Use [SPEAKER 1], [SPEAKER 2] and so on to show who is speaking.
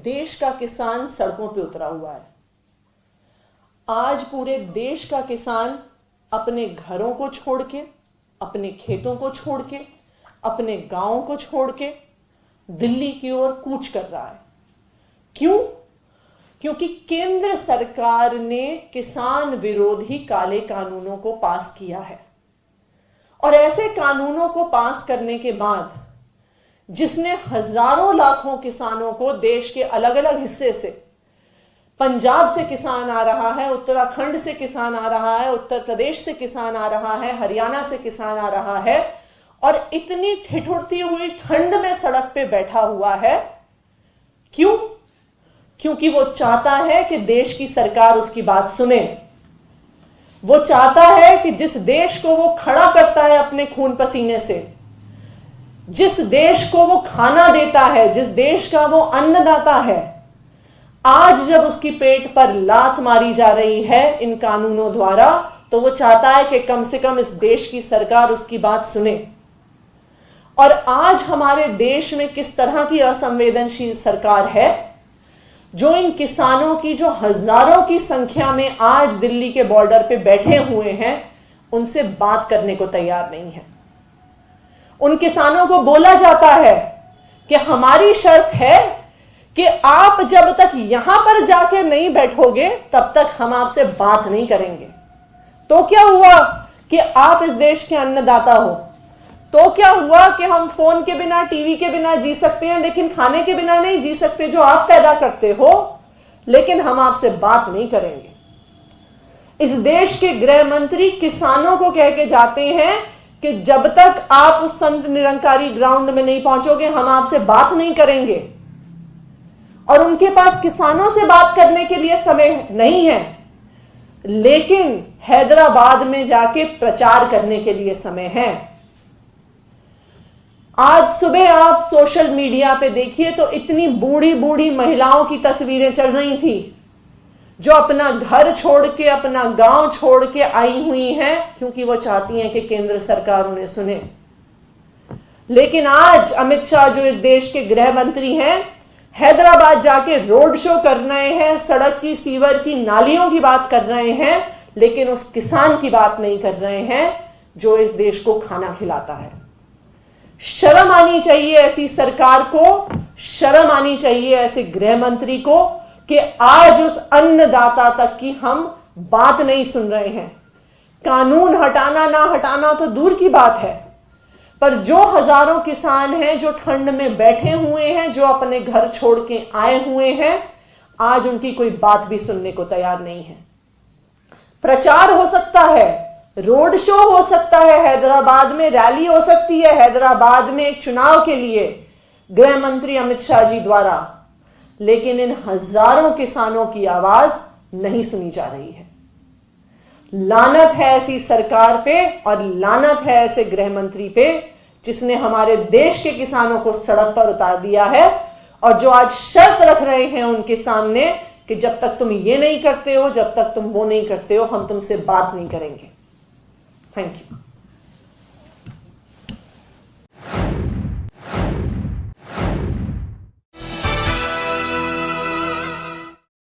[SPEAKER 1] देश का किसान सड़कों पे उतरा हुआ है। आज पूरे देश का किसान अपने घरों को छोड़ के, अपने खेतों को छोड़ के, अपने गांवों को छोड़ के दिल्ली की ओर कूच कर रहा है। क्यों? क्योंकि केंद्र सरकार ने किसान विरोधी काले कानूनों को पास किया है। और ऐसे कानूनों को पास करने के बाद जिसने हजारों लाखों किसानों को देश के अलग अलग हिस्से से, पंजाब से किसान आ रहा है, उत्तराखंड से किसान आ रहा है, उत्तर प्रदेश से किसान आ रहा है, हरियाणा से किसान आ रहा है, और इतनी ठिठुरती हुई ठंड में सड़क पे बैठा हुआ है। क्यों? क्योंकि वो चाहता है कि देश की सरकार उसकी बात सुने। वो चाहता है कि जिस देश को वो खड़ा करता है अपने खून पसीने से, जिस देश को वो खाना देता है, जिस देश का वो अन्नदाता है, आज जब उसकी पेट पर लात मारी जा रही है इन कानूनों द्वारा, तो वो चाहता है कि कम से कम इस देश की सरकार उसकी बात सुने। और आज हमारे देश में किस तरह की असंवेदनशील सरकार है जो इन किसानों की, जो हजारों की संख्या में आज दिल्ली के बॉर्डर पे बैठे हुए हैं, उनसे बात करने को तैयार नहीं है। उन किसानों को बोला जाता है कि हमारी शर्त है कि आप जब तक यहां पर जाके नहीं बैठोगे तब तक हम आपसे बात नहीं करेंगे। तो क्या हुआ कि आप इस देश के अन्नदाता हो? तो क्या हुआ कि हम फोन के बिना, टीवी के बिना जी सकते हैं, लेकिन खाने के बिना नहीं जी सकते जो आप पैदा करते हो, लेकिन हम आपसे बात नहीं करेंगे। इस देश के गृह मंत्री किसानों को कह के जाते हैं कि जब तक आप उस संत निरंकारी ग्राउंड में नहीं पहुंचोगे हम आपसे बात नहीं करेंगे। और उनके पास किसानों से बात करने के लिए समय नहीं है, लेकिन हैदराबाद में जाके प्रचार करने के लिए समय है। आज सुबह आप सोशल मीडिया पे देखिए तो इतनी बूढ़ी बूढ़ी महिलाओं की तस्वीरें चल रही थी जो अपना घर छोड़ के, अपना गांव छोड़ के आई हुई हैं, क्योंकि वो चाहती हैं कि केंद्र सरकार उन्हें सुने। लेकिन आज अमित शाह जो इस देश के गृह मंत्री हैं, हैदराबाद जाके रोड शो कर रहे हैं, सड़क की, सीवर की, नालियों की बात कर रहे हैं, लेकिन उस किसान की बात नहीं कर रहे हैं जो इस देश को खाना खिलाता है। शर्म आनी चाहिए ऐसी सरकार को, शर्म आनी चाहिए ऐसे गृह मंत्री को कि आज उस अन्नदाता तक की हम बात नहीं सुन रहे हैं। कानून हटाना ना हटाना तो दूर की बात है, पर जो हजारों किसान हैं जो ठंड में बैठे हुए हैं, जो अपने घर छोड़ के आए हुए हैं, आज उनकी कोई बात भी सुनने को तैयार नहीं है। प्रचार हो सकता है, रोड शो हो सकता है, हैदराबाद में रैली हो सकती है, हैदराबाद में एक चुनाव के लिए गृह मंत्री अमित शाह जी द्वारा, लेकिन इन हजारों किसानों की आवाज नहीं सुनी जा रही है। लानत है ऐसी सरकार पे और लानत है ऐसे गृह मंत्री पे जिसने हमारे देश के किसानों को सड़क पर उतार दिया है और जो आज शर्त रख रहे हैं उनके सामने कि जब तक तुम ये नहीं करते हो, जब तक तुम वो नहीं करते हो, हम तुमसे बात नहीं करेंगे। Thank you.